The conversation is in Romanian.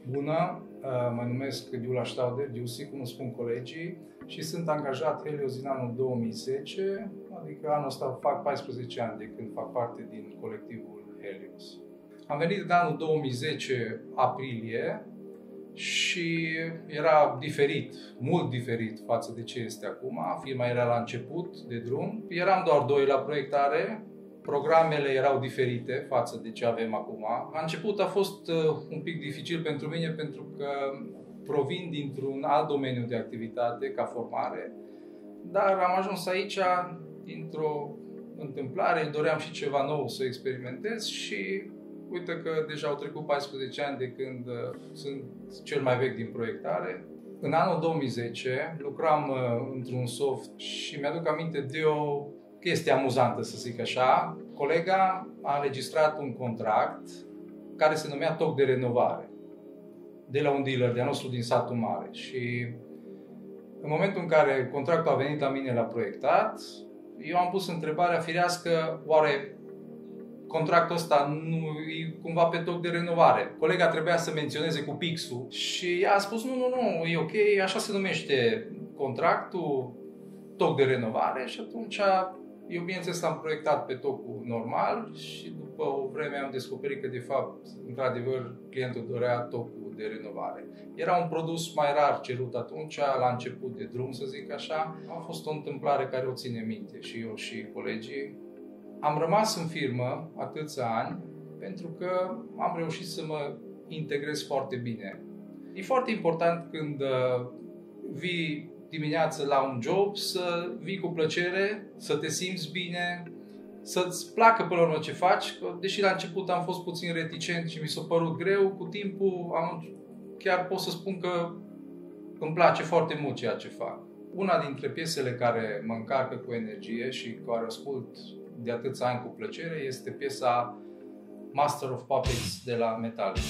Bună, mă numesc Gyula Stauder, Giusi, cum îmi spun colegii, și sunt angajat Helios din anul 2010, adică anul ăsta fac 14 ani de când fac parte din colectivul Helios. Am venit în anul 2010, aprilie, și era diferit, mult diferit față de ce este acum. Firma era la început de drum, eram doar doi la proiectare, programele erau diferite față de ce avem acum. La început a fost un pic dificil pentru mine pentru că provin dintr-un alt domeniu de activitate ca formare, dar am ajuns aici dintr-o întâmplare, doream și ceva nou să experimentez și uite că deja au trecut 14 ani de când sunt cel mai vechi din proiectare. În anul 2010 lucram într-un soft și mi-aduc aminte de o chestie amuzantă, să zic așa. Colega a înregistrat un contract care se numea toc de renovare de la un dealer de-a nostru din satul mare. Și în momentul în care contractul a venit la mine la proiectat, eu am pus întrebarea firească, oare contractul ăsta nu e cumva pe toc de renovare? Colega trebuia să menționeze cu pixul și a spus nu, e ok, așa se numește contractul, toc de renovare, și atunci eu bineînțeles l-am proiectat pe tocul normal și după o vreme am descoperit că de fapt, într-adevăr, clientul dorea tocul de renovare. Era un produs mai rar cerut atunci, la început de drum, să zic așa. A fost o întâmplare care o ține minte și eu și colegii. Am rămas în firmă atâția ani pentru că am reușit să mă integrez foarte bine. E foarte important când vii dimineața la un job să vii cu plăcere, să te simți bine, să-ți placă până la urmă ce faci. Deși la început am fost puțin reticent și mi s-a părut greu, cu timpul chiar pot să spun că îmi place foarte mult ceea ce fac. Una dintre piesele care mă încarcă cu energie și care o ascult de atâția ani cu plăcere este piesa Master of Puppets de la Metallica.